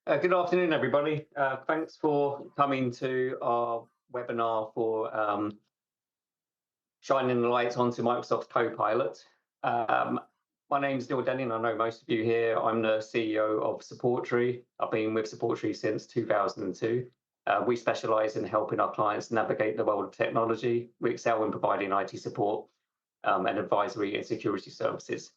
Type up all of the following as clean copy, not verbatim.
Good afternoon, everybody. Thanks for coming to our webinar for shining the light onto Microsoft Copilot. Um, my name is Neil Denny, and I know most of you here. I'm the CEO of SupportTree. I've been with SupportTree since 2002. We specialize in helping our clients navigate the world of technology. We excel in providing IT support and advisory and security services.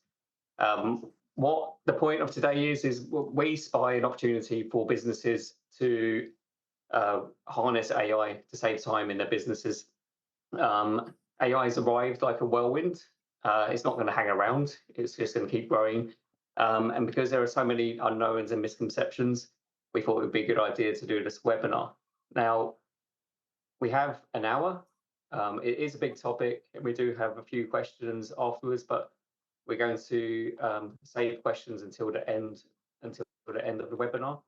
What the point of today is we spy an opportunity for businesses to harness AI to save time in their businesses. AI has arrived like a whirlwind. It's not going to hang around. It's just going to keep growing. And because there are so many unknowns and misconceptions, we thought it would be a good idea to do this webinar. Now, we have an hour. It is a big topic. We do have a few questions afterwards, but we're going to save questions until the end of the webinar.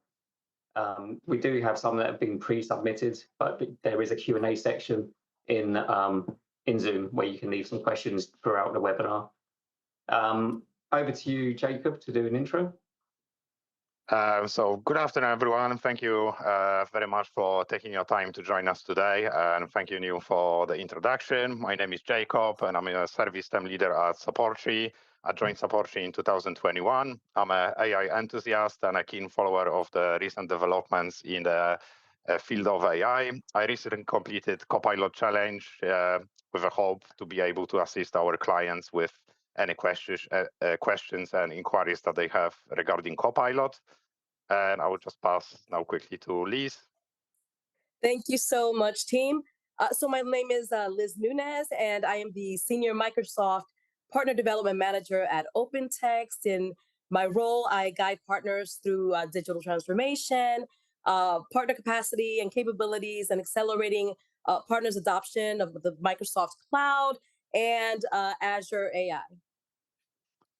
We do have some that have been pre-submitted, but there is a Q&A section in Zoom where you can leave some questions throughout the webinar. Over to you, Jacob, to do an intro. So good afternoon, everyone, and thank you very much for taking your time to join us today. And thank you, Neil, for the introduction. My name is Jacob, and I'm a service team leader at SupportTree. I joined SupportTree in 2021. I'm an AI enthusiast and a keen follower of the recent developments in the field of AI. I recently completed Copilot Challenge with a hope to be able to assist our clients with any questions and inquiries that they have regarding Copilot. And I will just pass now quickly to Liz. Thank you so much, team. So my name is Liz Nunez, and I am the Senior Microsoft Partner Development Manager at OpenText. In my role, I guide partners through digital transformation, partner capacity and capabilities, and accelerating partners' adoption of the Microsoft Cloud and Azure AI.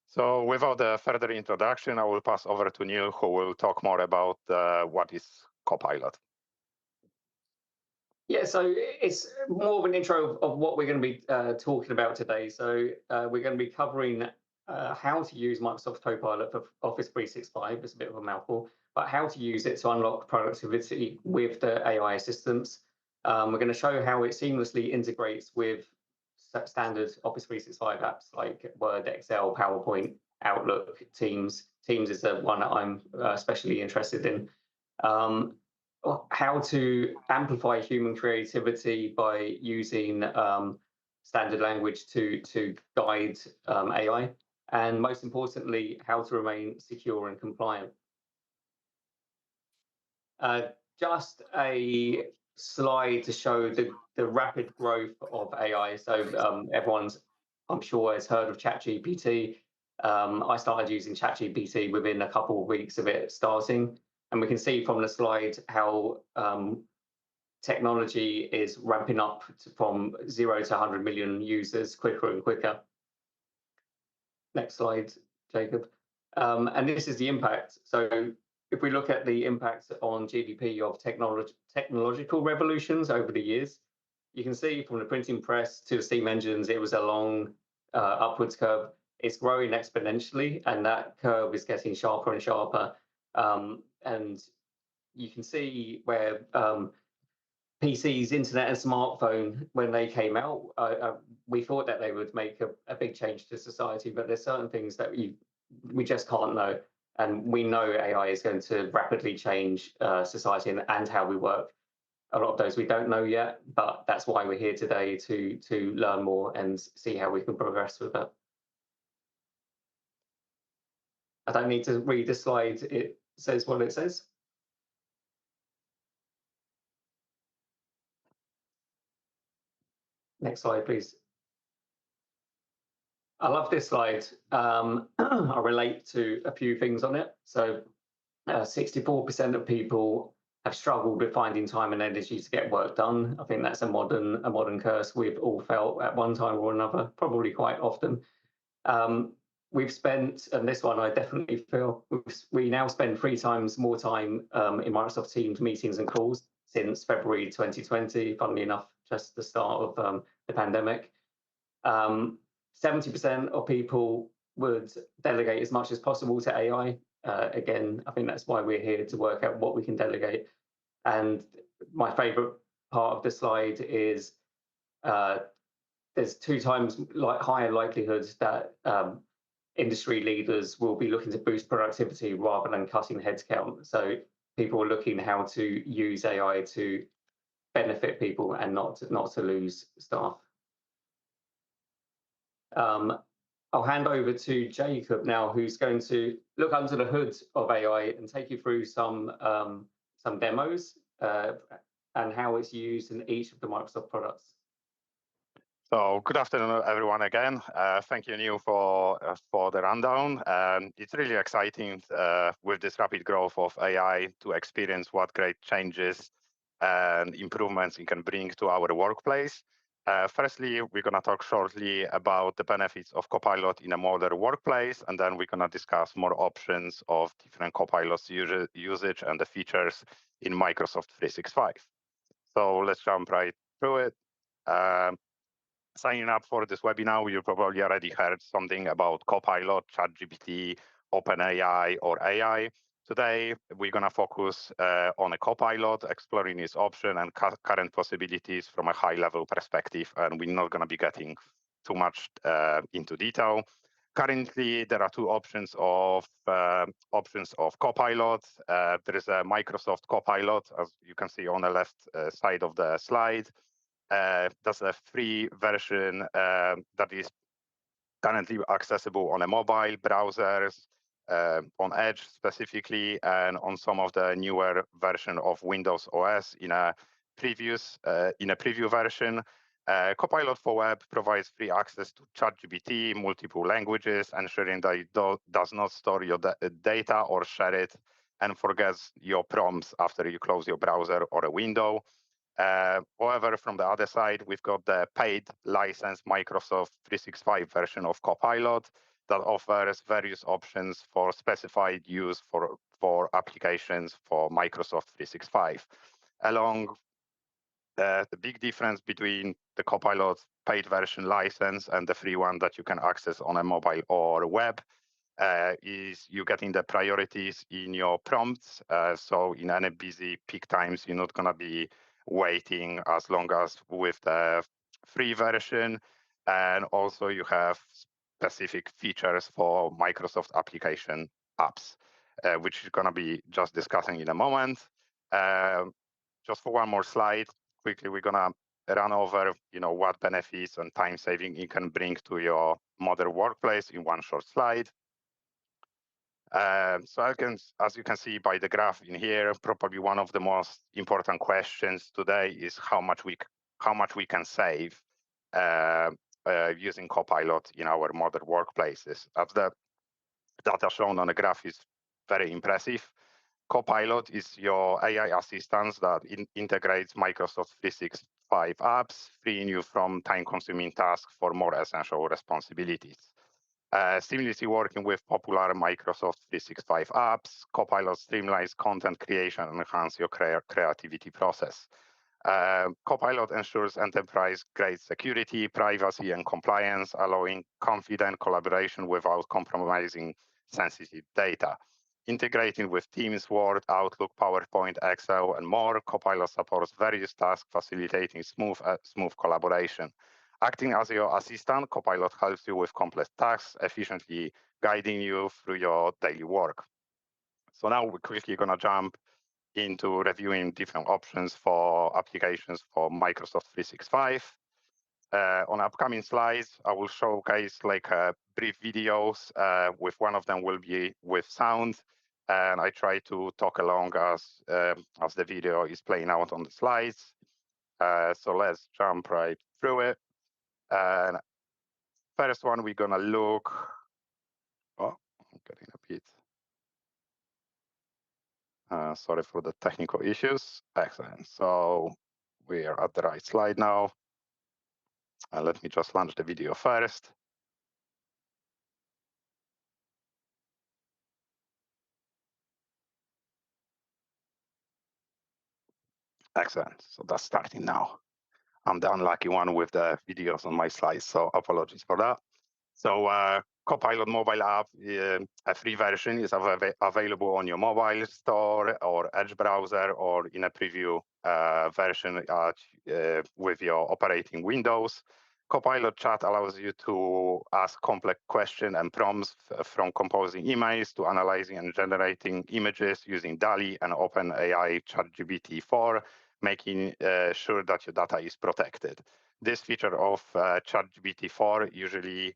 So without a further introduction, I will pass over to Neil, who will talk more about what is Copilot. Yeah, so it's more of an intro of what we're going to be talking about today. So we're going to be covering how to use Microsoft Copilot for Office 365. It's a bit of a mouthful, but how to use it to unlock productivity with the AI assistants. We're going to show how it seamlessly integrates with standard Office 365 apps like Word, Excel, PowerPoint, Outlook, Teams. Teams is the one that I'm especially interested in. How to amplify human creativity by using standard language to guide AI, and most importantly, how to remain secure and compliant. Just a slide to show the rapid growth of AI. So everyone's, I'm sure, has heard of ChatGPT. I started using ChatGPT within a couple of weeks of it starting. And we can see from the slide how technology is ramping up from 0 to 100 million users quicker and quicker. Next slide, Jacob. And this is the impact. So if we look at the impact on GDP of technological revolutions over the years, you can see from the printing press to the steam engines, it was a long upwards curve. It's growing exponentially, and that curve is getting sharper and sharper. And you can see where PCs, internet, and smartphone, when they came out, we thought that they would make a big change to society, but there's certain things that we just can't know. And we know AI is going to rapidly change society and how we work. A lot of those we don't know yet, but that's why we're here today to learn more and see how we can progress with it. I don't need to read the slide. It says what it says. Next slide, please. I love this slide. I relate to a few things on it. So 64% of people have struggled with finding time and energy to get work done. I think that's a modern curse we've all felt at one time or another, probably quite often. We've spent, and this one I definitely feel, we now spend 3 times more time in Microsoft Teams meetings and calls since February 2020, funnily enough, just the start of the pandemic. 70% of people would delegate as much as possible to AI. Again, I think that's why we're here, to work out what we can delegate. And my favorite part of the slide is there's 2 times higher likelihood that industry leaders will be looking to boost productivity rather than cutting headcount. So people are looking how to use AI to benefit people and not to lose staff. I'll hand over to Jacob now, who's going to look under the hood of AI and take you through some demos and how it's used in each of the Microsoft products. So good afternoon, everyone. Again, thank you, Neil, for the rundown. It's really exciting with this rapid growth of AI to experience what great changes and improvements it can bring to our workplace. Firstly, we're going to talk shortly about the benefits of Copilot in a modern workplace, and then we're going to discuss more options of different Copilot's usage and the features in Microsoft 365. So let's jump right through it. Signing up for this webinar, you probably already heard something about Copilot, ChatGPT, OpenAI, or AI. Today, we're going to focus on a Copilot, exploring its option and current possibilities from a high-level perspective, and we're not going to be getting too much into detail. Currently, there are 2 options of Copilot. There is a Microsoft Copilot, as you can see on the left side of the slide. That's a free version that is currently accessible on a mobile browsers, on Edge specifically, and on some of the newer version of Windows OS in a preview version. Copilot for Web provides free access to ChatGPT, multiple languages, ensuring that it does not store your data or share it and forgets your prompts after you close your browser or a window. However, from the other side, we've got the paid license Microsoft 365 version of Copilot that offers various options for specified use for applications for Microsoft 365. Along the big difference between the Copilot paid version license and the free one that you can access on a mobile or web is you getting the priorities in your prompts. So in any busy peak times, you're not going to be waiting as long as with the free version. And also you have specific features for Microsoft application apps, which is going to be just discussing in a moment. Just for one more slide, quickly, we're going to run over, what benefits and time saving it can bring to your modern workplace in one short slide. So as you can see by the graph in here, probably one of the most important questions today is how much we can save using Copilot in our modern workplaces. As the data shown on the graph is very impressive. Copilot is your AI assistant that integrates Microsoft 365 apps, freeing you from time-consuming tasks for more essential responsibilities. Seamlessly working with popular Microsoft 365 apps, Copilot streamlines content creation and enhances your creativity process. Copilot ensures enterprise-grade security, privacy, and compliance, allowing confident collaboration without compromising sensitive data. Integrating with Teams, Word, Outlook, PowerPoint, Excel, and more, Copilot supports various tasks, facilitating smooth collaboration. Acting as your assistant, Copilot helps you with complex tasks, efficiently guiding you through your daily work. So now we're quickly going to jump into reviewing different options for applications for Microsoft 365. On upcoming slides, I will showcase brief videos. With one of them will be with sound, and I try to talk along as the video is playing out on the slides. So let's jump right through it. And first one, we're gonna look. Oh, I'm getting a bit. Sorry for the technical issues. Excellent. So we are at the right slide now. Let me just launch the video first. Excellent. So that's starting now. I'm the unlucky one with the videos on my slides, so apologies for that. So Copilot mobile app, a free version is available on your mobile store or Edge browser or in a preview version with your operating Windows. Copilot Chat allows you to ask complex questions and prompts from composing emails to analyzing and generating images using DALL-E and OpenAI ChatGPT-4, making sure that your data is protected. This feature of ChatGPT-4, usually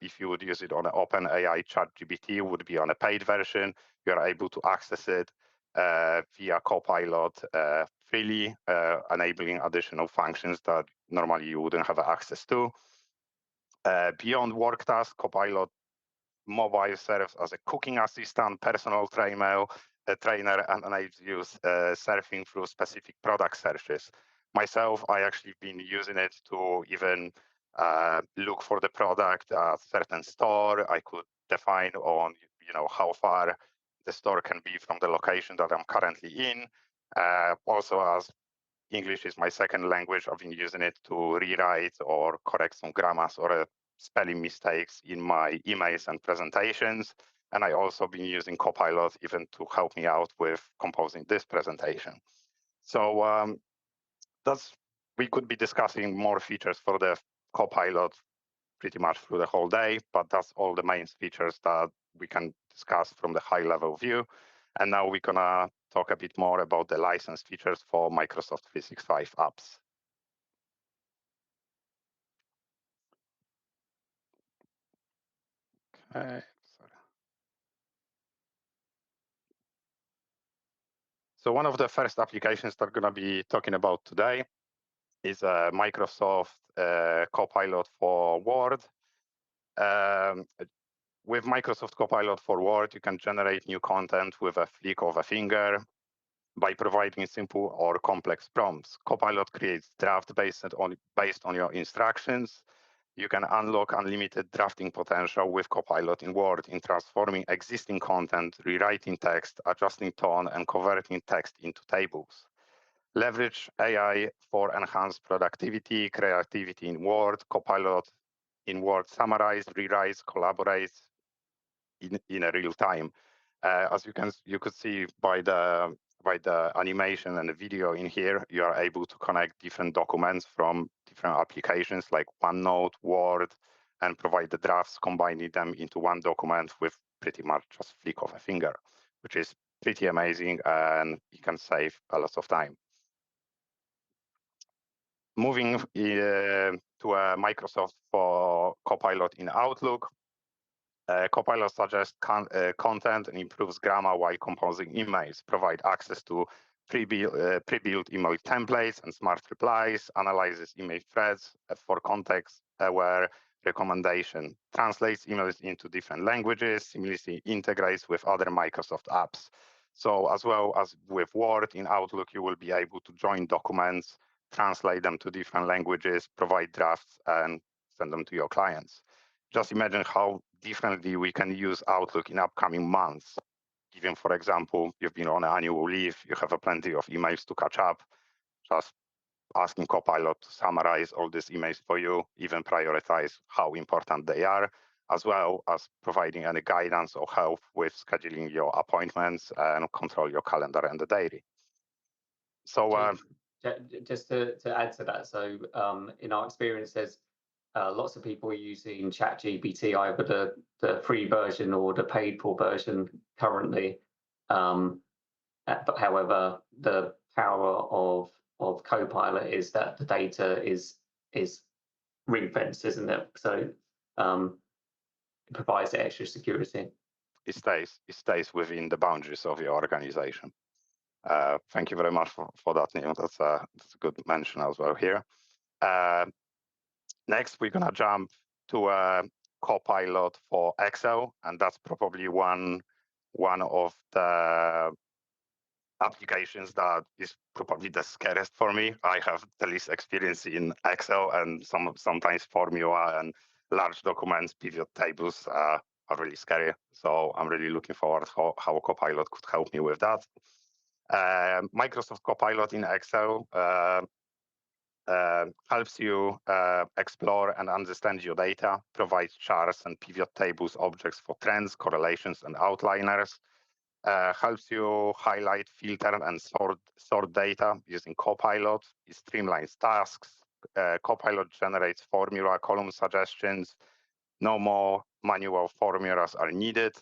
if you would use it on an OpenAI ChatGPT, would be on a paid version. You're able to access it via Copilot freely, enabling additional functions that normally you wouldn't have access to. Beyond work tasks, Copilot Mobile serves as a cooking assistant, personal trainer, and enables you surfing through specific product searches. Myself, I actually been using it to even look for the product at a certain store. I could define on how far the store can be from the location that I'm currently in. Also, as English is my second language, I've been using it to rewrite or correct some grammars or spelling mistakes in my emails and presentations. And I also been using Copilot even to help me out with composing this presentation. So we could be discussing more features for the Copilot pretty much through the whole day, but that's all the main features that we can discuss from the high level view. And now we're gonna talk a bit more about the license features for Microsoft 365 apps. Okay, sorry. So one of the first applications that we're gonna be talking about today is Microsoft Copilot for Word. With Microsoft Copilot for Word, you can generate new content with a flick of a finger by providing simple or complex prompts. Copilot creates drafts based on your instructions. You can unlock unlimited drafting potential with Copilot in Word in transforming existing content, rewriting text, adjusting tone, and converting text into tables. Leverage AI for enhanced productivity, creativity in Word. Copilot in Word summarizes, rewrites, collaborates in a real time. As you could see by the animation and the video in here, you are able to connect different documents from different applications like OneNote, Word, and provide the drafts, combining them into one document with pretty much just flick of a finger, which is pretty amazing, and you can save a lot of time. Moving to Microsoft for Copilot in Outlook. Copilot suggests content and improves grammar while composing emails, provide access to pre-built email templates and smart replies, analyzes email threads for context-aware recommendation, translates emails into different languages, seamlessly integrates with other Microsoft apps. So as well as with Word, in Outlook, you will be able to join documents, translate them to different languages, provide drafts, and send them to your clients. Just imagine how differently we can use Outlook in upcoming months. Given, for example, you've been on annual leave, you have plenty of emails to catch up, just asking Copilot to summarize all these emails for you, even prioritize how important they are, as well as providing any guidance or help with scheduling your appointments and control your calendar and the diary. So just to add to that, so in our experiences, lots of people are using ChatGPT, either the free version or the paid for version currently. But however, the power of Copilot is that the data is ring fenced, isn't it? So it provides the extra security. It stays within the boundaries of your organization. Thank you very much for that, Neil. That's a good mention as well here. Next, we're gonna jump to Copilot for Excel, and that's probably one of the applications that is probably the scariest for me. I have the least experience in Excel, and sometimes formula and large documents, pivot tables are really scary. So I'm really looking forward to how Copilot could help me with that. Microsoft Copilot in Excel helps you explore and understand your data, provides charts and pivot tables, objects for trends, correlations, and outliners. Helps you highlight, filter, and sort data using Copilot. It streamlines tasks. Copilot generates formula column suggestions. No more manual formulas are needed.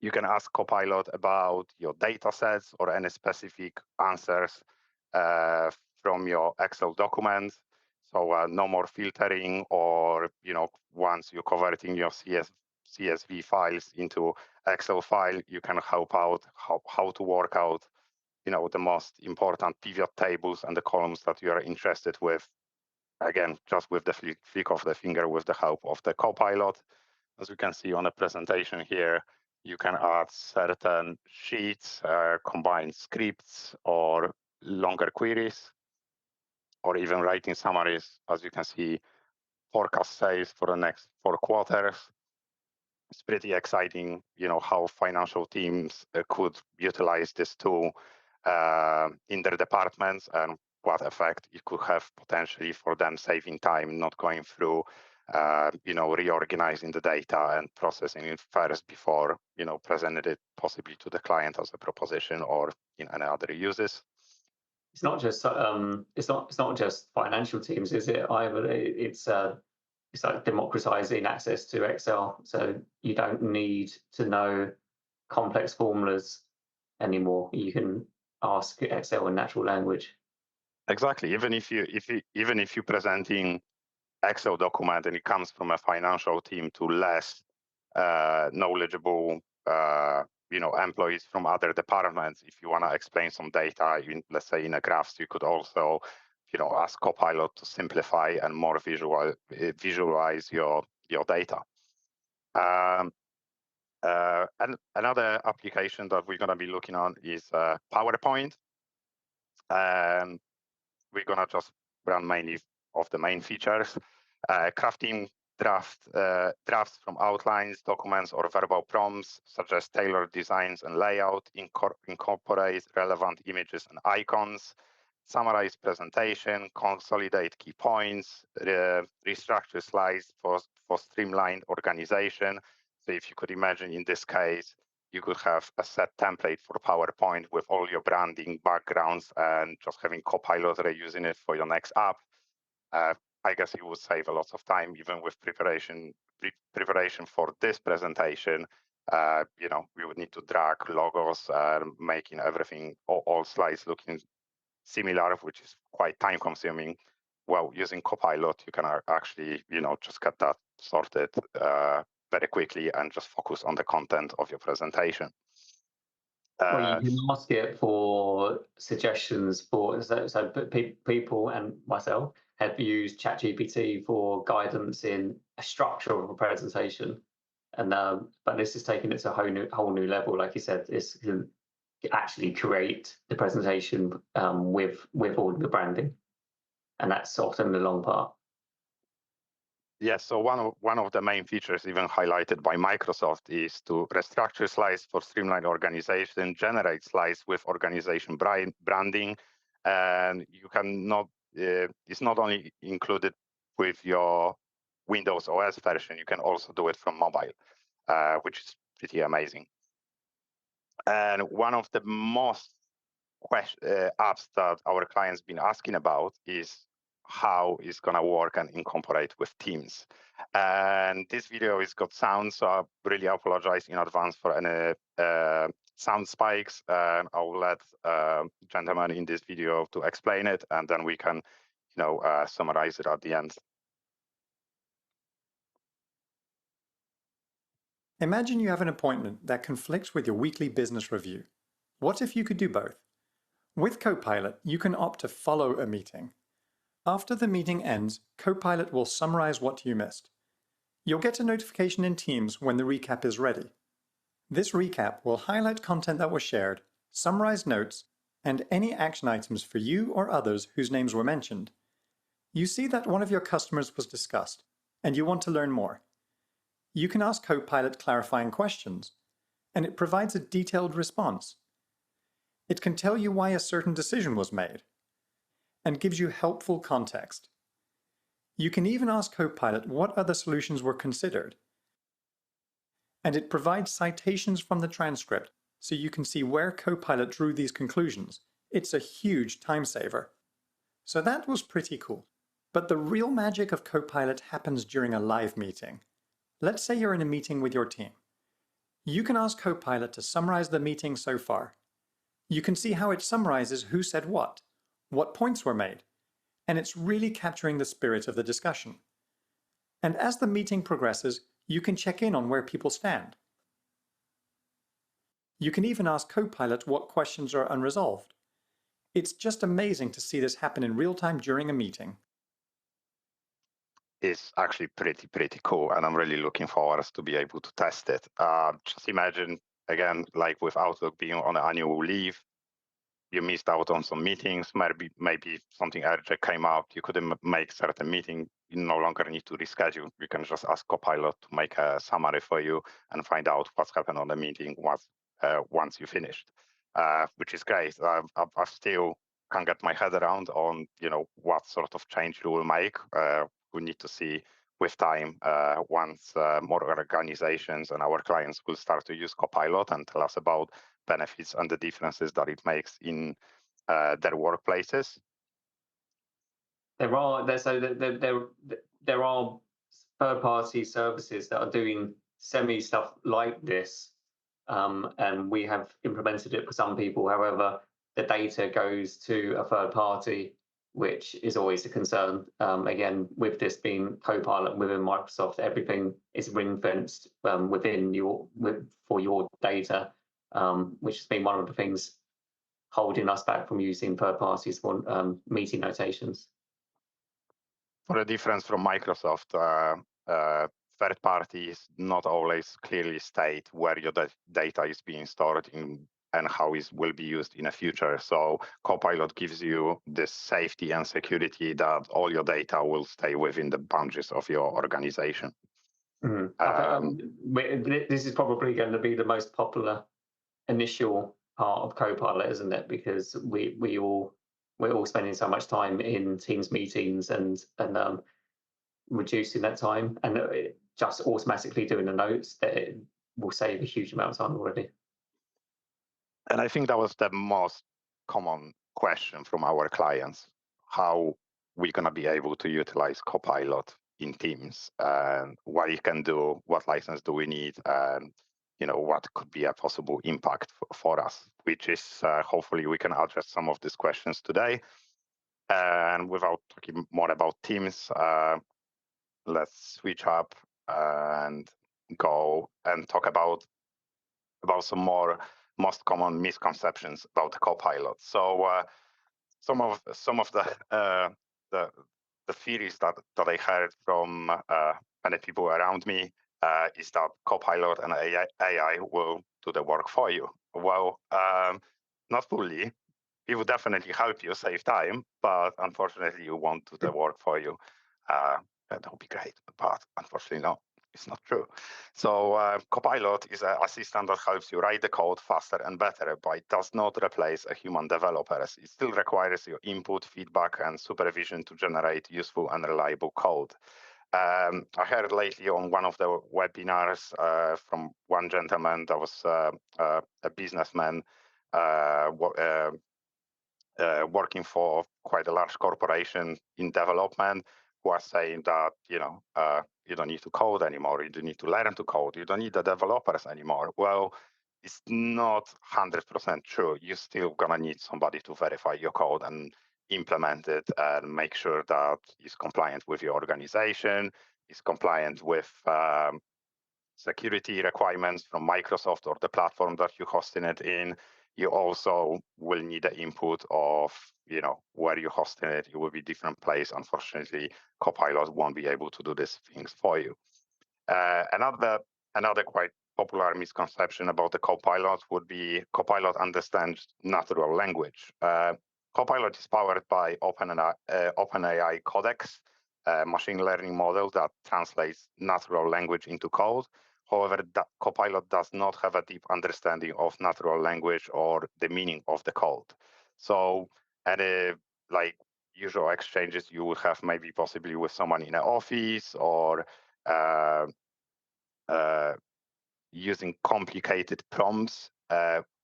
You can ask Copilot about your data sets or any specific answers from your Excel document. So no more filtering, or once you're converting your CSV files into Excel file, you can help out how to work out the most important pivot tables and the columns that you are interested with. Again, just with the flick of the finger with the help of the Copilot. As you can see on the presentation here, you can add certain sheets, combine scripts or longer queries, or even writing summaries. As you can see, forecast sales for the next 4 quarters. It's pretty exciting, how financial teams could utilize this tool in their departments, and what effect it could have potentially for them saving time, not going through, reorganizing the data and processing it first before, presenting it possibly to the client as a proposition or in any other uses. It's not just it's not just financial teams, is it? Either it's like democratizing access to Excel, so you don't need to know complex formulas anymore. You can ask Excel in natural language. Exactly. Even if you're presenting Excel document and it comes from a financial team to less knowledgeable employees from other departments, if you want to explain some data, let's say in a graphs, you could also ask Copilot to simplify and more visualize your data. And another application that we're going to be looking on is PowerPoint. We're going to just run mainly of the main features. Crafting drafts from outlines, documents, or verbal prompts, suggest tailored designs and layout, incorporate relevant images and icons, summarize presentation, consolidate key points, restructure slides for streamlined organization. So if you could imagine in this case, you could have a set template for PowerPoint with all your branding backgrounds and just having Copilot reusing it for your next app. I guess it would save a lot of time, even with preparation for this presentation. We would need to drag logos, making everything, all slides looking similar, which is quite time consuming. Well, using Copilot, you can actually, just get that sorted very quickly and just focus on the content of your presentation. Well, you can ask it for suggestions for so people and myself have used ChatGPT for guidance in a structure of a presentation, and but this is taking it to a whole new level. Like you said, this can actually create the presentation with all the branding, and that's often the long part. Yes, so one of the main features even highlighted by Microsoft is to restructure slides for streamlined organization, generate slides with organization branding, and you can not, it's not only included with your Windows OS version, you can also do it from mobile, which is pretty amazing. And one of the most apps that our clients been asking about is how it's going to work and incorporate with Teams. And this video has got sound, so I really apologize in advance for any sound spikes. I'll let gentlemen in this video to explain it, and then we can, summarize it at the end. Imagine you have an appointment that conflicts with your weekly business review. What if you could do both? With Copilot, you can opt to follow a meeting. After the meeting ends, Copilot will summarize what you missed. You'll get a notification in Teams when the recap is ready. This recap will highlight content that was shared, summarize notes, and any action items for you or others whose names were mentioned. You see that one of your customers was discussed, and you want to learn more. You can ask Copilot clarifying questions, and it provides a detailed response. It can tell you why a certain decision was made. and gives you helpful context. You can even ask Copilot what other solutions were considered. And it provides citations from the transcript so you can see where Copilot drew these conclusions. It's a huge time saver. So that was pretty cool. But the real magic of Copilot happens during a live meeting. Let's say you're in a meeting with your team. You can ask Copilot to summarize the meeting so far. You can see how it summarizes who said what points were made, and it's really capturing the spirit of the discussion. And as the meeting progresses, you can check in on where people stand. You can even ask Copilot what questions are unresolved. It's just amazing to see this happen in real time during a meeting. It's actually pretty cool, and I'm really looking forward to be able to test it. Just imagine, again, like with Outlook being on annual leave, you missed out on some meetings, maybe something urgent came up, you couldn't make certain meeting, you no longer need to reschedule. You can just ask Copilot to make a summary for you and find out what's happened on the meeting once you finished, which is great. I still can't get my head around on what sort of change you will make. We need to see with time once more organizations and our clients will start to use Copilot and tell us about benefits and the differences that it makes in their workplaces. There are third-party services that are doing semi stuff like this, and we have implemented it for some people. However, the data goes to a third party, which is always a concern. Again, with this being Copilot within Microsoft, everything is ring-fenced for your data, which has been one of the things holding us back from using third parties for meeting notations. For a difference from Microsoft, third parties not always clearly state where your data is being stored and how it will be used in the future. So Copilot gives you this safety and security that all your data will stay within the boundaries of your organization. This is probably going to be the most popular initial part of Copilot, isn't it? Because we're all spending so much time in Teams meetings and reducing that time, and just automatically doing the notes, that it will save a huge amount of time already. And I think that was the most common question from our clients: how we're going to be able to utilize Copilot in Teams, and what it can do, what license do we need, and what could be a possible impact for us, which is hopefully we can address some of these questions today. And without talking more about Teams, let's switch up and go and talk about some more most common misconceptions about the Copilot. So some of the theories that I heard from many people around me is that Copilot and AI will do the work for you. Well, not fully. It will definitely help you save time, but unfortunately, you won't do the work for you. That would be great, but unfortunately, no, it's not true. So Copilot is an assistant that helps you write the code faster and better, but it does not replace a human developer. It still requires your input, feedback, and supervision to generate useful and reliable code. I heard lately on one of the webinars from one gentleman that was a businessman working for quite a large corporation in development, who are saying that you don't need to code anymore, you don't need to learn to code, you don't need the developers anymore. Well, it's not 100% true. You're still gonna need somebody to verify your code and implement it and make sure that it's compliant with your organization, it's compliant with security requirements from Microsoft or the platform that you're hosting it in. You also will need the input of, where you're hosting it. It will be different place. Unfortunately, Copilot won't be able to do these things for you. Another quite popular misconception about the Copilot would be Copilot understands natural language. Copilot is powered by OpenAI Codex, a machine learning model that translates natural language into code. However, that Copilot does not have a deep understanding of natural language or the meaning of the code. So, usual exchanges you will have maybe possibly with someone in an office or using complicated prompts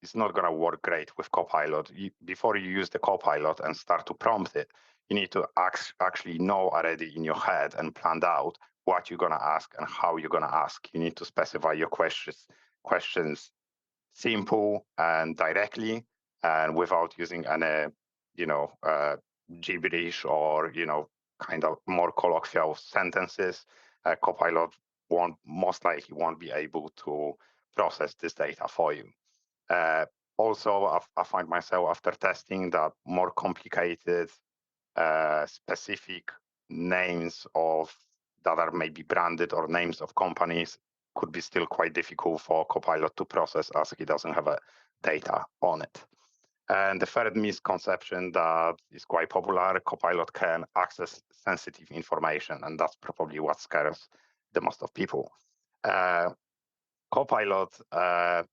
is not going to work great with Copilot. Before you use the Copilot and start to prompt it, you need to actually know already in your head and planned out what you're going to ask and how you're going to ask. You need to specify your questions simple and directly and without using any, gibberish or, kind of more colloquial sentences. Copilot most likely won't be able to process this data for you. Also, I find myself after testing that more complicated, specific names that are maybe branded or names of companies could be still quite difficult for Copilot to process as he doesn't have data on it. And the third misconception that is quite popular, Copilot can access sensitive information, and that's probably what scares the most of people. Copilot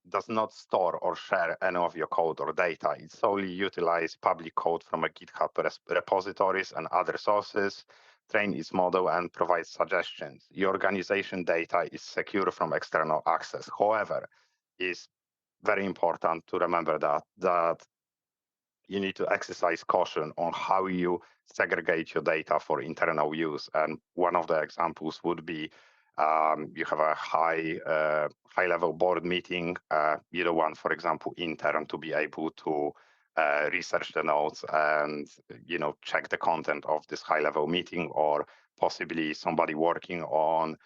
does not store or share any of your code or data. It solely utilizes public code from a GitHub repositories and other sources, train its model, and provides suggestions. Your organization data is secure from external access. However, it's very important to remember that you need to exercise caution on how you segregate your data for internal use. And one of the examples would be you have a high-level board meeting. You don't want, for example, intern to be able to research the notes and check the content of this high-level meeting, or possibly somebody working on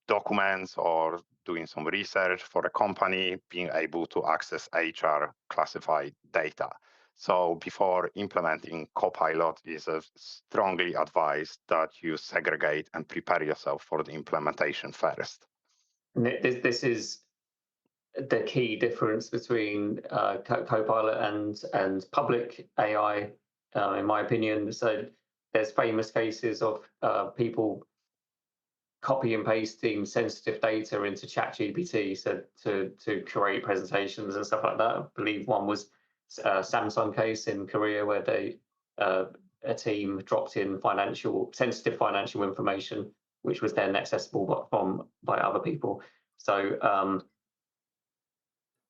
documents or doing some research for a company being able to access HR classified data. So before implementing Copilot, is strongly advised that you segregate and prepare yourself for the implementation first. This is the key difference between Copilot and public AI, in my opinion. So there's famous cases of people copy and pasting sensitive data into ChatGPT to create presentations and stuff like that. I believe one was Samsung case in Korea where a team dropped in sensitive financial information, which was then accessible by other people. So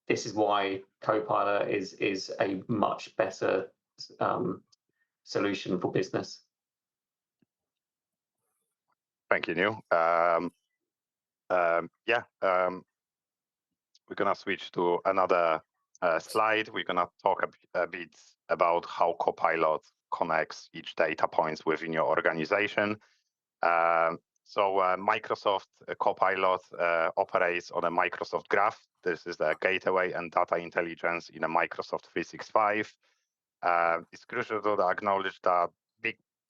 this is why Copilot is a much better solution for business. Thank you, Neil. We're going to switch to another slide. We're going to talk a bit about how Copilot connects each data points within your organization. Microsoft Copilot operates on a Microsoft Graph. This is the gateway and data intelligence in a Microsoft 365. It's crucial to acknowledge that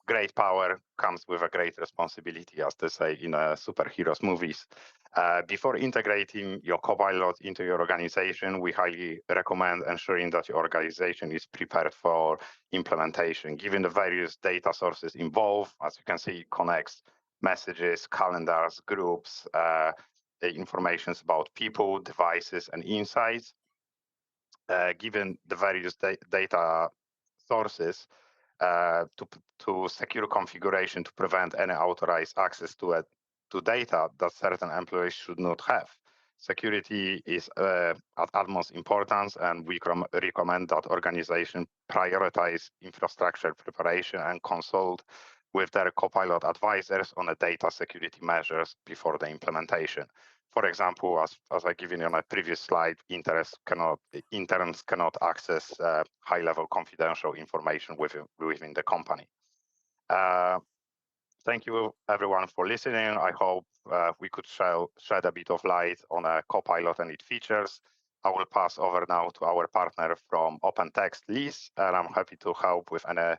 great power comes with a great responsibility, as they say in superheroes movies. Before integrating your Copilot into your organization, we highly recommend ensuring that your organization is prepared for implementation. Given the various data sources involved, as you can see, it connects messages, calendars, groups, the information about people, devices, and insights. Given the various data sources, to secure configuration to prevent any authorized access to data that certain employees should not have. Security is at utmost importance, and we recommend that organizations prioritize infrastructure preparation and consult with their Copilot advisors on the data security measures before the implementation. For example, as I given you on a previous slide, interns cannot access high-level confidential information within the company. Thank you, everyone, for listening. I hope we could shed a bit of light on a Copilot and its features. I will pass over now to our partner from OpenText, Liz, and I'm happy to help with any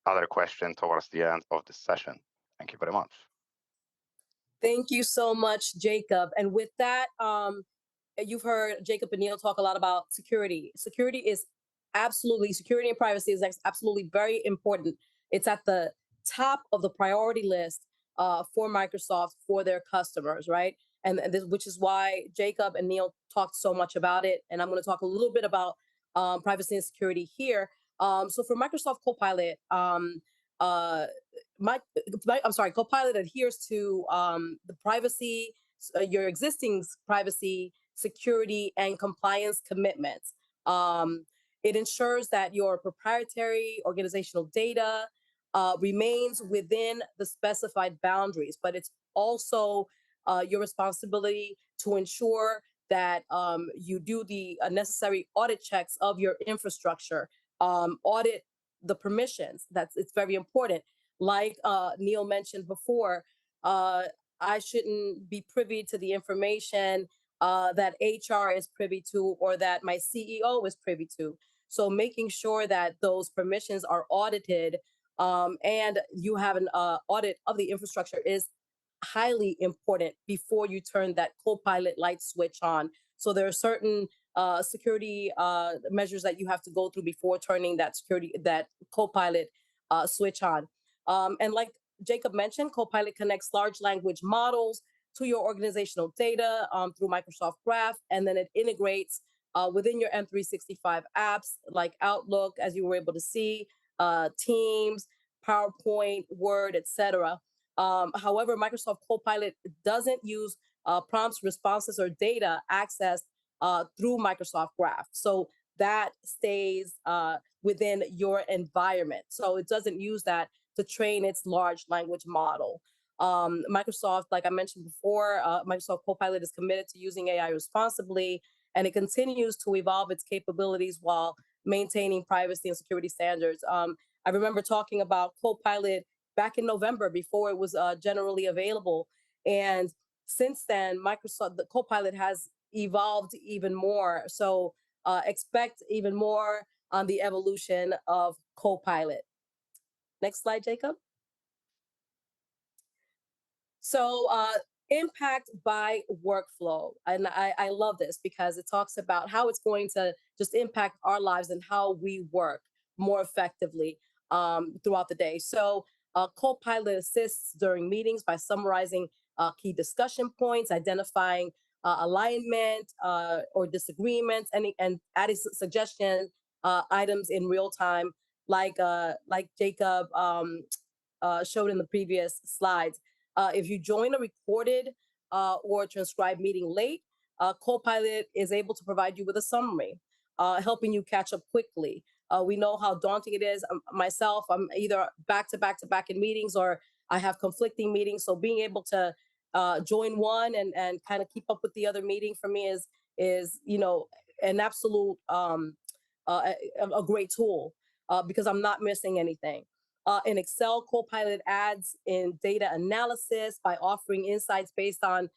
other question towards the end of this session. Thank you very much. Thank you so much, Jacob. And with that, you've heard Jacob and Neil talk a lot about security. Security and privacy is absolutely very important. It's at the top of the priority list for Microsoft, for their customers, right? And which is why Jacob and Neil talked so much about it. And I'm going to talk a little bit about privacy and security here. So for Microsoft Copilot, Copilot adheres to the privacy, your existing privacy, security, and compliance commitments. It ensures that your proprietary organizational data remains within the specified boundaries, but it's also your responsibility to ensure that you do the necessary audit checks of your infrastructure, audit the permissions. It's very important. Like Neil mentioned before, I shouldn't be privy to the information that HR is privy to or that my CEO is privy to. So making sure that those permissions are audited and you have an audit of the infrastructure is highly important before you turn that Copilot light switch on. So there are certain security measures that you have to go through before turning that Copilot switch on. And like Jacob mentioned, Copilot connects large language models to your organizational data through Microsoft Graph, and then it integrates within your M365 apps like Outlook, as you were able to see, Teams, PowerPoint, Word, etc. However, Microsoft Copilot doesn't use prompts, responses, or data accessed through Microsoft Graph. So that stays within your environment. So it doesn't use that to train its large language model. Microsoft, like I mentioned before, Microsoft Copilot is committed to using AI responsibly, and it continues to evolve its capabilities while maintaining privacy and security standards. I remember talking about Copilot back in November before it was generally available. And since then, the Copilot has evolved even more. So expect even more on the evolution of Copilot. Next slide, Jacob. So impact by workflow. And I love this because it talks about how it's going to just impact our lives and how we work more effectively throughout the day. So Copilot assists during meetings by summarizing key discussion points, identifying alignment or disagreements, and adding suggestion items in real time, like Jacob showed in the previous slides. If you join a recorded or transcribed meeting late, Copilot is able to provide you with a summary, helping you catch up quickly. We know how daunting it is. Myself, I'm either back to back to back in meetings or I have conflicting meetings. So being able to join one and kind of keep up with the other meeting for me is an absolute a great tool because I'm not missing anything. In Excel, Copilot adds in data analysis by offering insights based on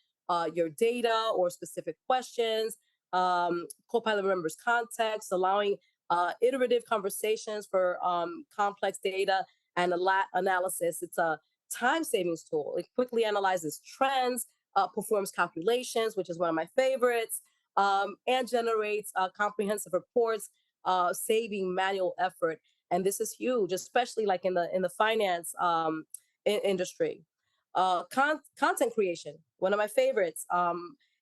your data or specific questions. Copilot remembers context, allowing iterative conversations for complex data and analysis. It's a time savings tool. It quickly analyzes trends, performs calculations, which is one of my favorites, and generates comprehensive reports, saving manual effort. And this is huge, especially like in the finance industry. Content creation, one of my favorites.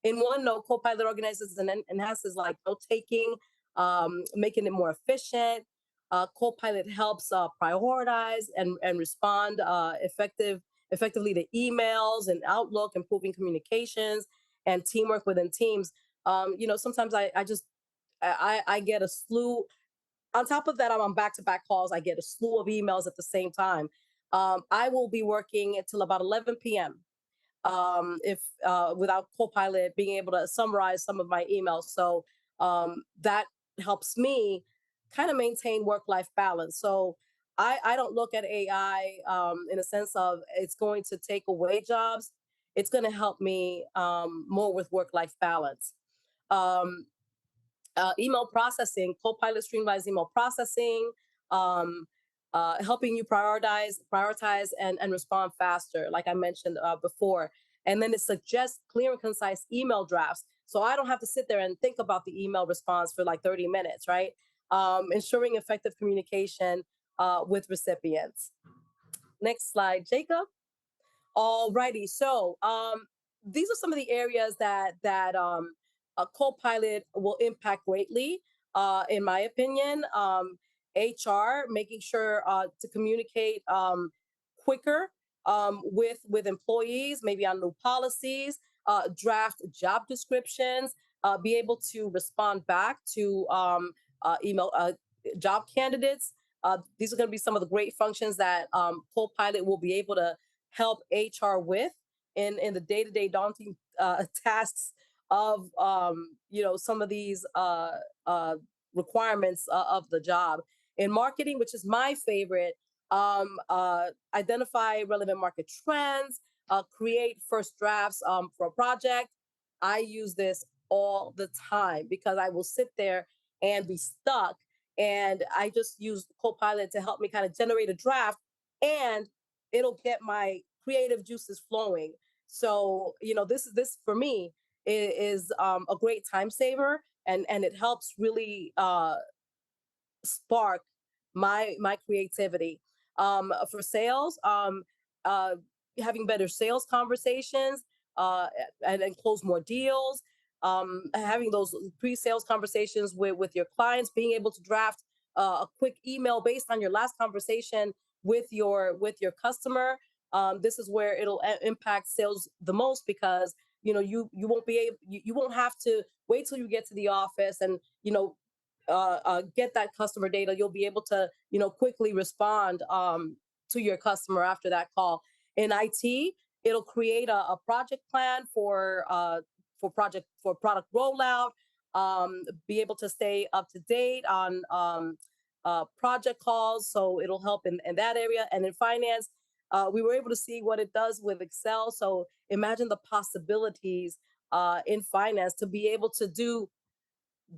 In OneNote, Copilot organizes and enhances like note taking, making it more efficient. Copilot helps prioritize and respond effectively to emails and Outlook, improving communications and teamwork within teams. Sometimes I get a slew. On top of that, I'm on back-to-back calls. I get a slew of emails at the same time. I will be working until about 11 p.m. If without Copilot being able to summarize some of my emails. So that helps me kind of maintain work-life balance. So I don't look at AI in a sense of it's going to take away jobs. It's going to help me more with work-life balance. Email processing, Copilot streamlines email processing, helping you prioritize and respond faster, like I mentioned before. And then it suggests clear and concise email drafts. So I don't have to sit there and think about the email response for like 30 minutes, right? Ensuring effective communication with recipients. Next slide, Jacob. Alrighty, so these are some of the areas that a Copilot will impact greatly, in my opinion. HR, making sure to communicate quicker with employees, maybe on new policies, draft job descriptions, be able to respond back to email job candidates. These are going to be some of the great functions that Copilot will be able to help HR with in the day-to-day daunting tasks of some of these requirements of the job. In marketing, which is my favorite, identify relevant market trends, create first drafts for a project. I use this all the time because I will sit there and be stuck, and I just use Copilot to help me kind of generate a draft, and it'll get my creative juices flowing. So this for me is a great time saver, and it helps really spark my creativity. For sales, uh, having better sales conversations, uh, and close more deals. Having those pre-sales conversations with your clients, being able to draft a quick email based on your last conversation with your customer. This is where it'll impact sales the most, because you won't be able, you won't have to wait till you get to the office and get that customer data. You'll be able to quickly respond to your customer after that call. In IT, it'll create a project plan for product rollout. Be able to stay up to date on project calls, so it'll help in that area. And in finance, we were able to see what it does with Excel. So imagine the possibilities in finance to be able to do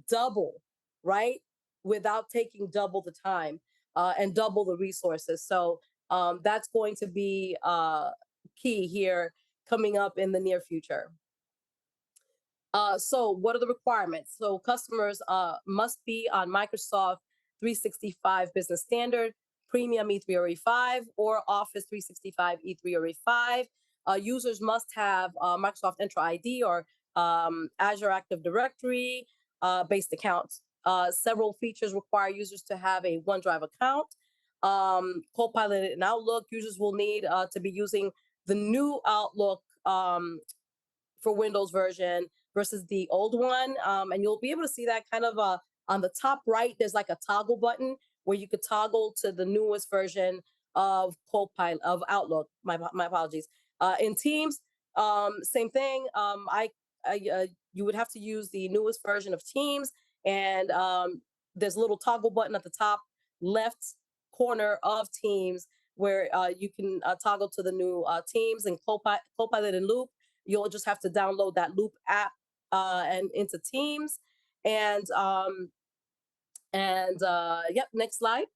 double, right? Without taking double the time and double the resources. So that's going to be key here coming up in the near future. So what are the requirements? So customers must be on Microsoft 365 Business Standard, Premium E3 or E5, or Office 365 E3 or E5. Users must have Microsoft Entra ID or Azure Active Directory based accounts. Several features require users to have a OneDrive account. Copilot and Outlook, users will need to be using the new Outlook for Windows version versus the old one. And you'll be able to see that kind of on the top right, there's like a toggle button where you could toggle to the newest version of Copilot, of Outlook. My apologies. In Teams, same thing. You would have to use the newest version of Teams, and there's a little toggle button at the top left corner of Teams where you can toggle to the new Teams and Copilot and Loop. You'll just have to download that Loop app and into Teams. And yep, next slide.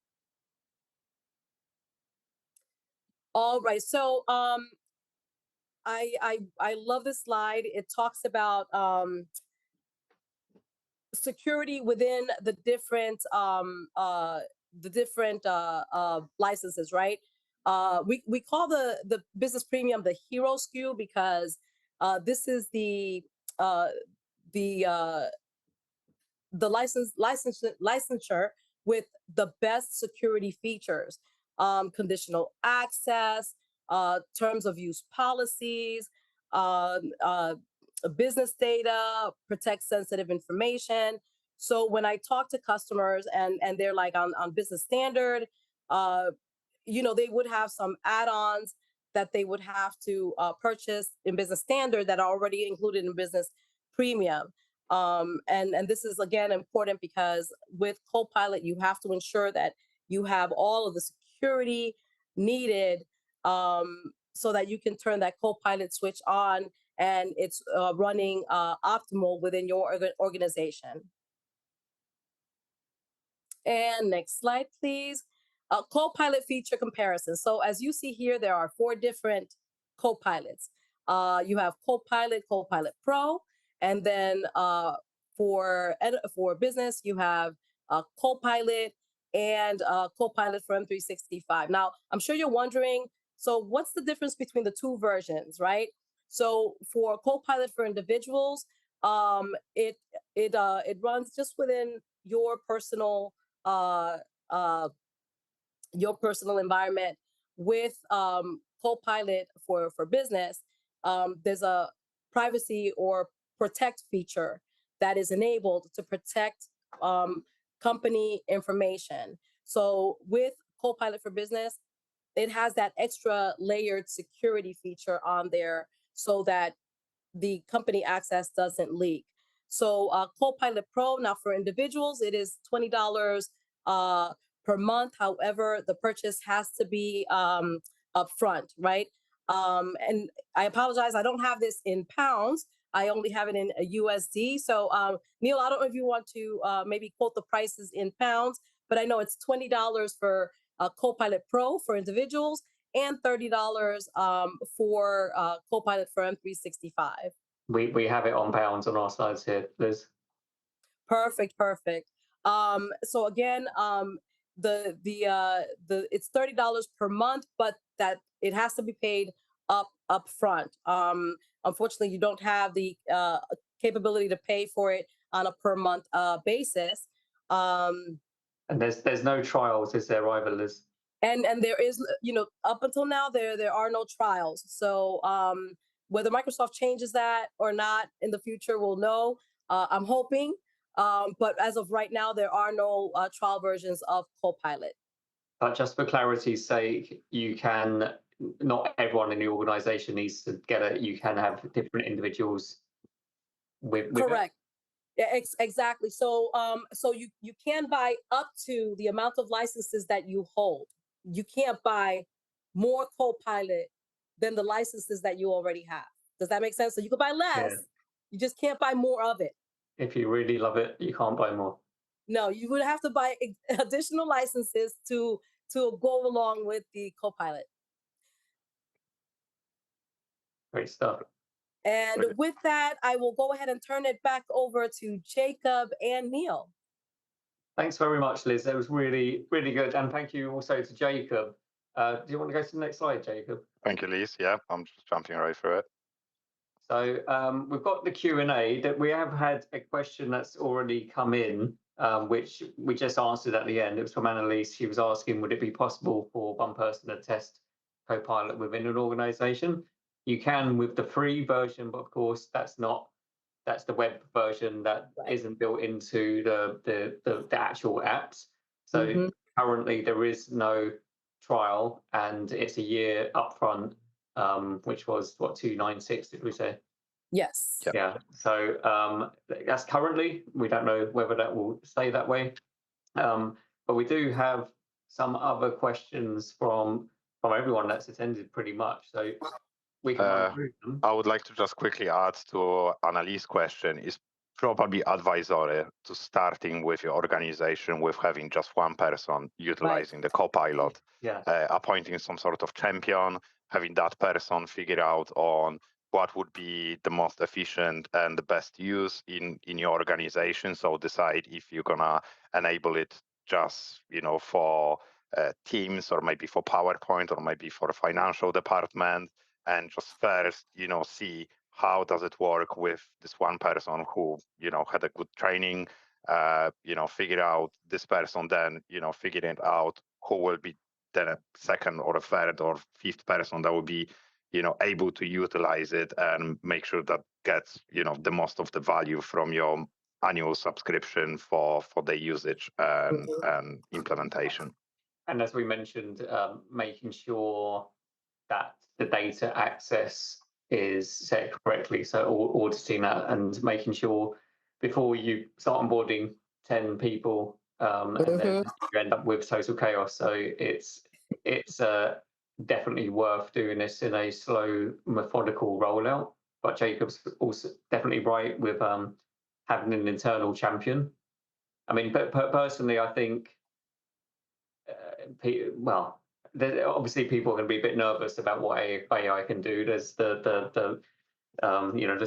All right, so I love this slide. It talks about security within the different licenses, right? We call the business premium the hero SKU because this is the licensure with the best security features, conditional access, terms of use policies, business data, protect sensitive information. So when I talk to customers and they're like on business standard, they would have some add-ons that they would have to purchase in business standard that are already included in business premium. And this is again important because with Copilot, you have to ensure that you have all of the security needed so that you can turn that Copilot switch on and it's running optimal within your organization. And next slide, please. Copilot feature comparison. So as you see here, there are 4 different Copilots. You have Copilot, Copilot Pro, and then for business, you have Copilot and Copilot for M365. Now, I'm sure you're wondering, so what's the difference between the 2 versions, right? So for Copilot for individuals, it runs just within your personal your personal environment with Copilot for Business, there's a privacy or protect feature that is enabled to protect company information. So with Copilot for Business, it has that extra layered security feature on there so that the company access doesn't leak. So Copilot Pro, now for individuals, it is $20 per month. However, the purchase has to be upfront, right? And I apologize, I don't have this in pounds. I only have it in a USD. So Neil, I don't know if you want to maybe quote the prices in pounds, but I know it's $20 for Copilot Pro for individuals and $30 for Copilot for M365. We have it on pounds on our slides here, Liz. Perfect. So again, it's $30 per month, but that it has to be paid up front. Unfortunately, you don't have the capability to pay for it on a per month basis. And there's no trials, is there either, Liz? And there is, up until now, there are no trials. So whether Microsoft changes that or not in the future, we'll know. I'm hoping. But as of right now, there are no trial versions of Copilot. But just for clarity's sake, not everyone in the organization needs to get it. You can have different individuals with Correct. Yeah, exactly. So so you can buy up to the amount of licenses that you hold. You can't buy more Copilot than the licenses that you already have. Does that make sense? So you can buy less, you just can't buy more of it. If you really love it, you can't buy more. No, you would have to buy additional licenses to go along with the Copilot. Great stuff. And with that, I will go ahead and turn it back over to Jacob and Neil. Thanks very much, Liz. That was really, really good. And thank you also to Jacob. Do you want to go to the next slide, Jacob? Thank you, Liz. Yeah, I'm just jumping right through it. So we've got the Q&A. That we have had a question that's already come in, which we just answered at the end. It was from Annalise. She was asking, would it be possible for one person to test Copilot within an organization? You can with the free version, but of course that's the web version that isn't built into the actual apps. So currently there is no trial, and it's a year upfront, which was what, 296, did we say? Yes. Yep. Yeah. So that's currently. We don't know whether that will stay that way. But we do have some other questions from everyone that's attended pretty much. So we can run through them. I would like to just quickly add to Annalise's question. Is probably advisory to starting with your organization with having just one person utilizing the Copilot, appointing some sort of champion, having that person figure out on what would be the most efficient and the best use in your organization. So decide if you're gonna enable it just for Teams, or maybe for PowerPoint, or maybe for a financial department, and just first see how does it work with this one person who had a good training, figure out this person, then figuring out who will be then a second or a third or fifth person that will be able to utilize it and make sure that gets the most of the value from your annual subscription for the usage and implementation. And as we mentioned, making sure that the data access is set correctly, so auditing that and making sure before you start onboarding 10 people, and then you end up with total chaos. So it's definitely worth doing this in a slow, methodical rollout. But Jacob's also definitely right with having an internal champion. I mean, but personally, I think, obviously people are going to be a bit nervous about what AI can do. There's the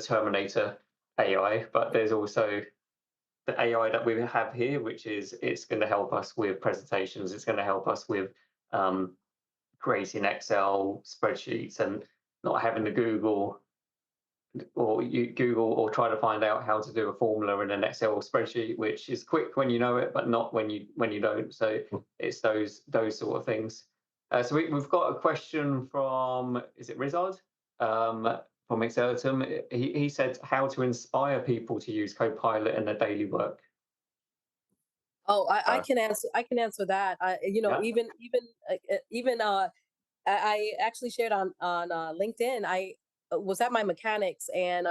Terminator AI, but there's also the AI that we have here, which is it's going to help us with presentations. It's going to help us with creating Excel spreadsheets and not having to Google or you Google or try to find out how to do a formula in an Excel spreadsheet, which is quick when you know it, but not when you don't. So it's those sort of things. So we've got a question from, is it Rizard, from Exertum. He said how to inspire people to use Copilot in their daily work. Oh, I can answer. I can answer that. Yeah. Even I actually shared on LinkedIn. I was at my mechanics, and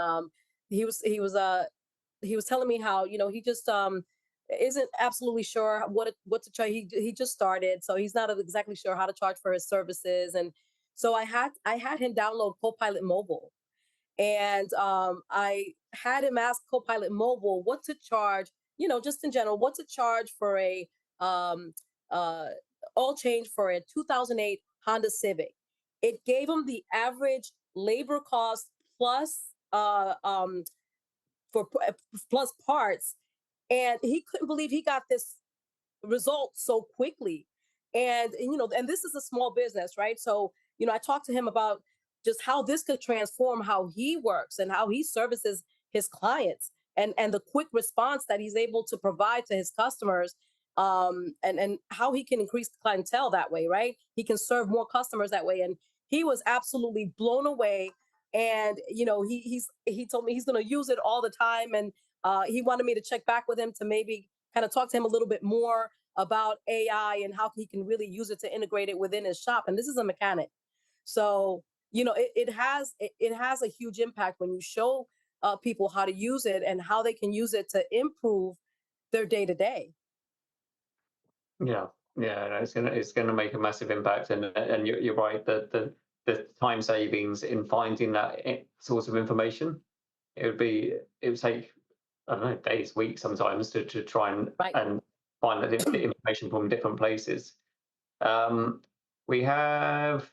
he was he was uh he was telling me how he just isn't absolutely sure what to charge. He just started, so he's not exactly sure how to charge for his services, and so I had him download Copilot Mobile, and I had him ask Copilot Mobile what to charge, just in general, what to charge for a um, uh, oil change for a 2008 Honda Civic. It gave him the average labor cost plus for plus parts, and he couldn't believe he got this results so quickly. And this is a small business, right? So I talked to him about just how this could transform how he works and how he services his clients, and the quick response that he's able to provide to his customers, and how he can increase clientele that way, right? He can serve more customers that way, and he was absolutely blown away. And he told me he's going to use it all the time, and he wanted me to check back with him to maybe kind of talk to him a little bit more about AI and how he can really use it to integrate it within his shop. And this is a mechanic, so it has a huge impact when you show people how to use it and how they can use it to improve their day to day. Yeah, yeah, no, it's gonna make a massive impact, and you're right that the time savings in finding that source of information, it would take, I don't know, days, weeks sometimes to try Right. and find the information from different places. We have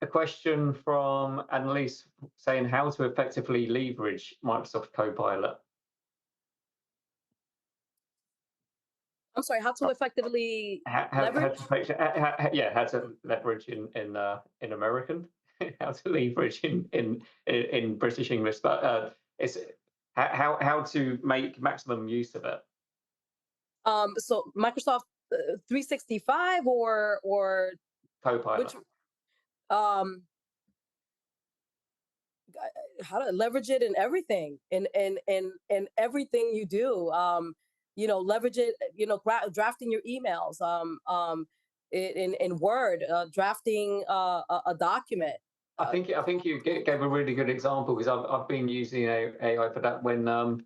a question from Annalise saying how to effectively leverage Microsoft Copilot. I'm sorry, how to effectively leverage? How to leverage in American, how to leverage in British English, but it's how to make maximum use of it. So Microsoft 365 or Copilot. which um how to leverage it in everything, in everything you do. Leverage it, drafting your emails, in Word, drafting a document. I think you gave a really good example, because I've been using AI for that when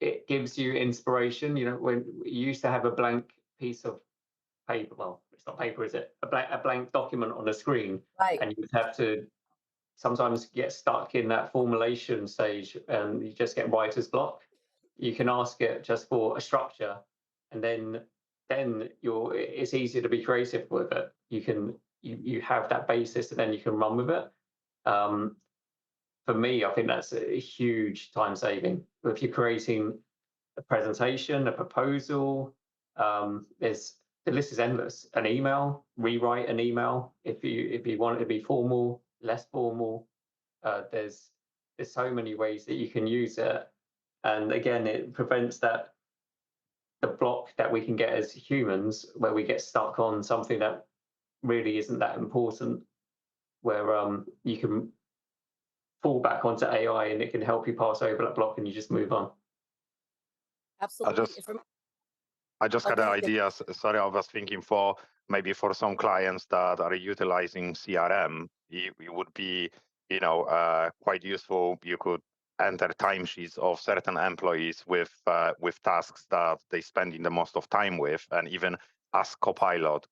it gives you inspiration. When you used to have a blank piece of paper, well, it's not paper, is it? A blank document on a screen, Right. and you would have to sometimes get stuck in that formulation stage, and you just get writer's block. You can ask it just for a structure, and then it's easier to be creative with it. You have that basis, and then you can run with it. Um, for me, I think that's a huge time saving. If you're creating a presentation, a proposal, there's the list is endless. An email, rewrite an email if you want it to be formal, less formal. There's so many ways that you can use it, and again, it prevents the block that we can get as humans, where we get stuck on something that really isn't that important, where you can fall back onto AI and it can help you pass over that block and you just move on. Absolutely. I just Oh, had go an ahead, Nick. idea. Sorry, I was thinking for maybe for some clients that are utilizing CRM, it would be, quite useful. You could enter timesheets of certain employees with tasks that they spending the most of time with, and even ask Copilot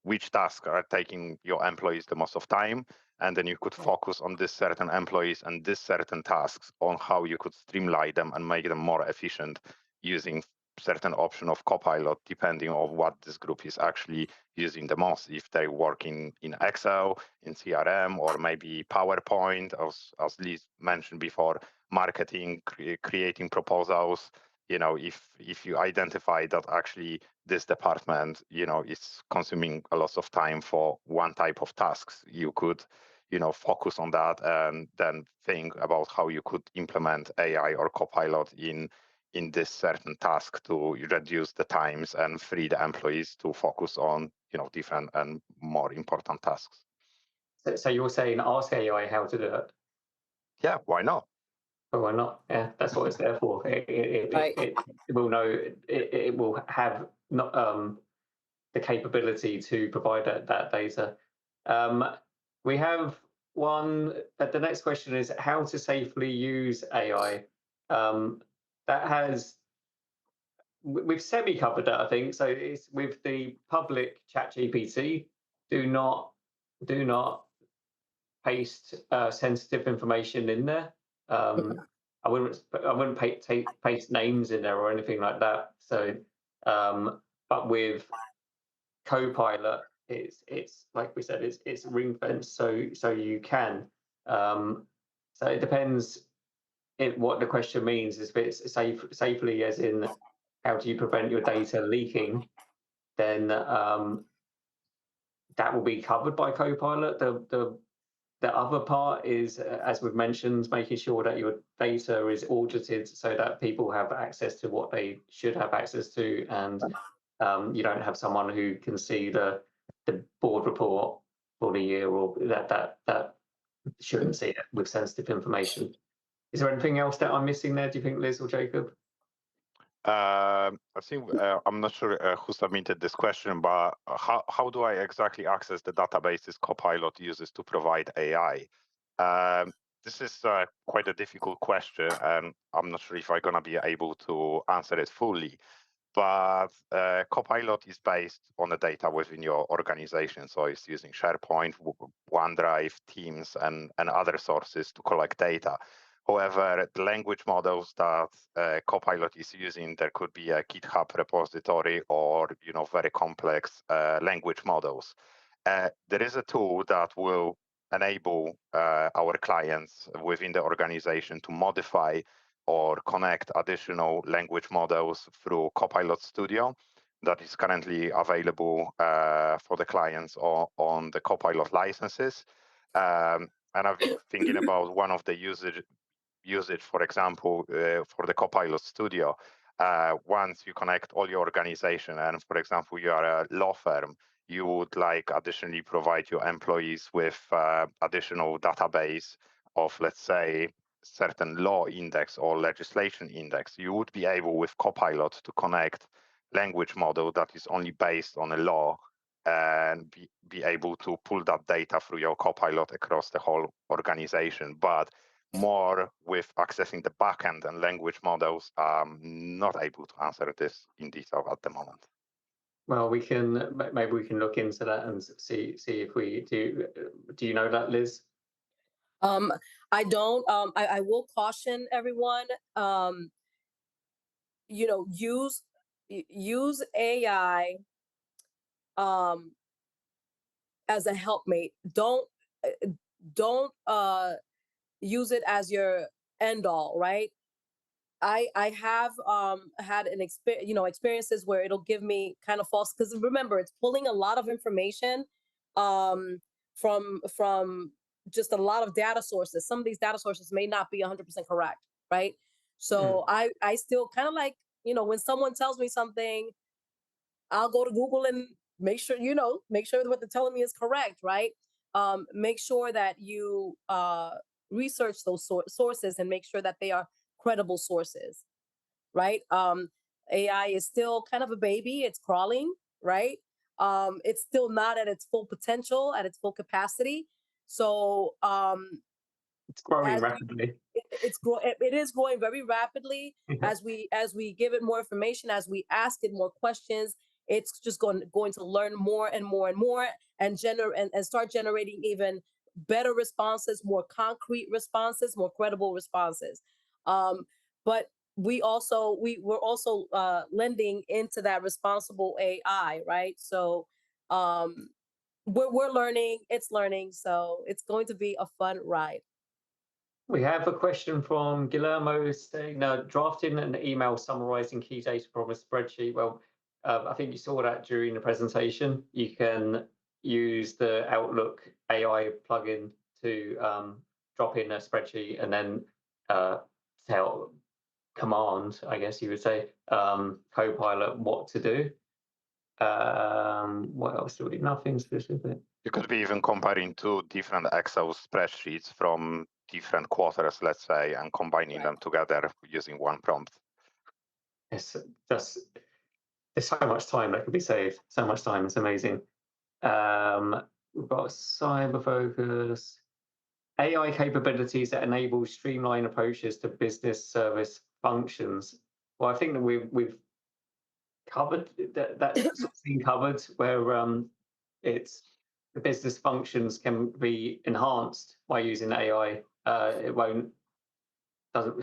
which tasks are taking your employees the most of time, and then you could Right. focus on this certain employees and this certain tasks on how you could streamline them and make them more efficient using certain option of Copilot, depending on what this group is actually using the most. If they work in Excel, in CRM, or maybe PowerPoint, as Liz mentioned before, marketing, creating proposals. If you identify that actually this department, is consuming a lot of time for one type of tasks, you could focus on that and then think about how you could implement AI or Copilot in this certain task to reduce the times and free the employees to focus on different and more important tasks. So you're saying ask AI how to do it? Yeah, why not? Oh, why not? Yeah, that's what it's there for. It will know. It will have not the capability to provide that data. We have one. The next question is how to safely use AI. We've semi-covered that, I think. So it's with the public ChatGPT. Do not paste sensitive information in there. I wouldn't paste names in there or anything like that. So, but with Copilot, it's like we said, it's ring fenced, so you can. So it depends what the question means. If it's safely, as in how do you prevent your data leaking, then that will be covered by Copilot. The other part is, as we've mentioned, making sure that your data is audited so that people have access to what they should have access to, and you don't have someone who can see the board report for the year, or that shouldn't see it with sensitive information. Is there anything else that I'm missing there, do you think, Liz or Jacob? I think I'm not sure who submitted this question, but how do I exactly access the databases Copilot uses to provide AI? This is quite a difficult question, and I'm not sure if I'm going to be able to answer it fully. But Copilot is based on the data within your organization. So it's using SharePoint, OneDrive, Teams, and other sources to collect data. However, the language models that Copilot is using, there could be a GitHub repository or very complex language models. There is a tool that will enable our clients within the organization to modify or connect additional language models through Copilot Studio that is currently available for the clients on the Copilot licenses. And I've been thinking about one of the usage, for example, for the Copilot Studio. Once you connect all your organization, and for example, you are a law firm, you would like additionally provide your employees with additional database of, let's say, certain law index or legislation index, you would be able with Copilot to connect language model that is only based on a law and be able to pull that data through your Copilot across the whole organization. But more with accessing the backend and language models, I'm not able to answer this in detail at the moment. Well, maybe we can look into that and see if we do. Do you know that, Liz? I don't. I will caution everyone. Use AI as a helpmate. Don't use it as your end all, right? I have had experiences where it'll give me kind of false, because remember, it's pulling a lot of information from just a lot of data sources. Some of these data sources may not be 100% correct, right? So I still kind of like, when someone tells me something, I'll go to Google and make sure what they're telling me is correct, right? Make sure that you research those sources and make sure that they are credible sources, right? AI is still kind of a baby; it's crawling, right? It's still not at its full potential, at its full capacity. So it's growing rapidly. It is growing very rapidly. As we give it more information, as we ask it more questions, it's just going to learn more and more and more, and start generating even better responses, more concrete responses, more credible responses. But we're also lending into that responsible AI, right? So we're learning, it's learning, so it's going to be a fun ride. We have a question from Guillermo saying, drafting an email summarizing key data from a spreadsheet. Well, I think you saw that during the presentation. You can use the Outlook AI plugin to drop in a spreadsheet and then tell command, I guess you would say, Copilot what to do. What else do we? Nothing specific. You could be even comparing two different Excel spreadsheets from different quarters, let's say, and combining them together using one prompt. It's just, there's so much time that could be saved. So much time. It's amazing. We've got cyber focus, AI capabilities that enable streamlined approaches to business service functions. Well, I think that we've covered that's been covered, where it's the business functions can be enhanced by using AI. It's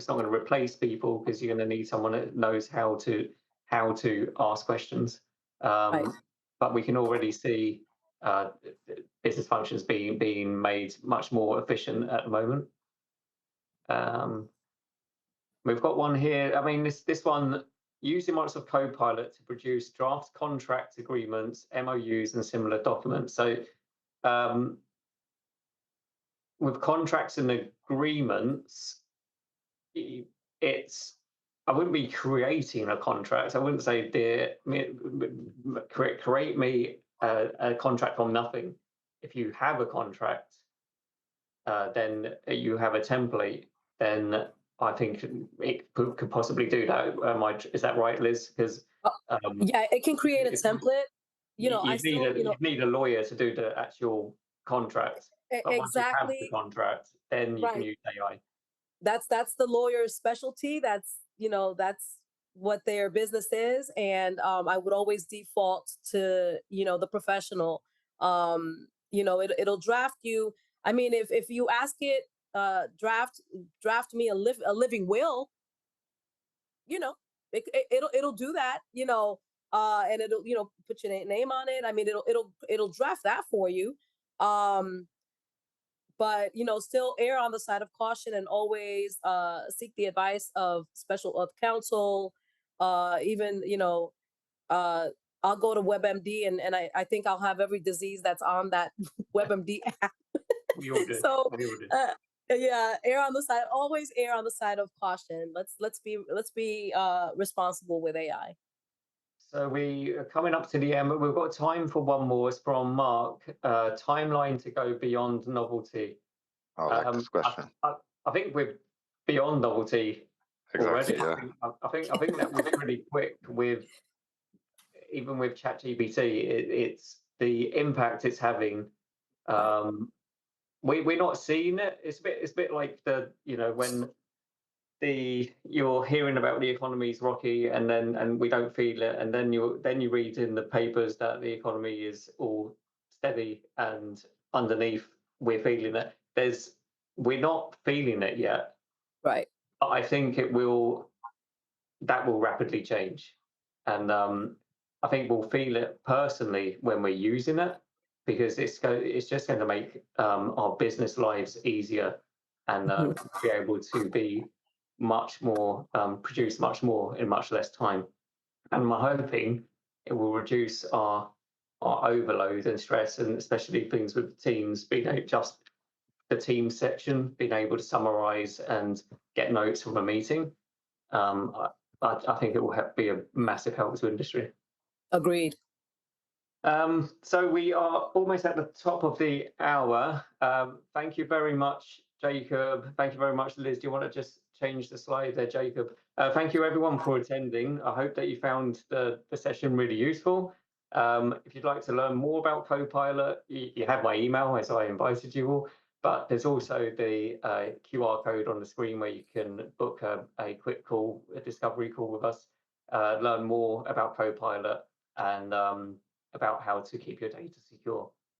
not going to replace people, because you're going to need someone that knows how to ask questions. But we can already see business functions being made much more efficient at the moment. We've got one here. I mean, this one, using Microsoft Copilot to produce draft contract agreements, MOUs, and similar documents. So with contracts and agreements, I wouldn't be creating a contract. I wouldn't say, create me a contract from nothing. If you have a contract, then you have a template, then I think it could possibly do that. Is that right, Liz? Because yeah, it can create a template. You need a lawyer to do the actual contract. But once you have the contract, then you can use AI. That's the lawyer's specialty. That's what their business is, and I would always default to the professional. It'll draft you. I mean, if you ask it, draft me a living will, it'll do that, and it'll put your name on it. I mean, it'll draft that for you. But still err on the side of caution, and always seek the advice of counsel. Even I'll go to WebMD, and I think I'll have every disease that's on that WebMD app. We all do. So yeah, always err on the side of caution. Let's be responsible with AI. So we are coming up to the end, but we've got time for one more. It's from Mark. Timeline to go beyond novelty. I like this question. I think we're beyond novelty already. Yeah. I think that was pretty quick even with ChatGPT. It's the impact it's having. We're not seeing it. It's a bit like when you're hearing about the economy's rocky, and we don't feel it, and then you read in the papers that the economy is all steady, and underneath we're feeling it. We're not feeling it yet, right? But I think that will rapidly change, and I think we'll feel it personally when we're using it, because it's just going to make our business lives easier, and be able to be much more, produce much more in much less time. And I'm hoping it will reduce our overload and stress, and especially things with teams, just the team section, being able to summarize and get notes from a meeting. I think it will be a massive help to industry. Agreed. So we are almost at the top of the hour. Thank you very much, Jacob. Thank you very much, Liz. Do you want to just change the slide there, Jacob? Thank you, everyone, for attending. I hope that you found the session really useful. If you'd like to learn more about Copilot, you have my email, as I invited you all. But there's also the QR code on the screen where you can book a quick call, a discovery call with us, learn more about Copilot, and about how to keep your data secure.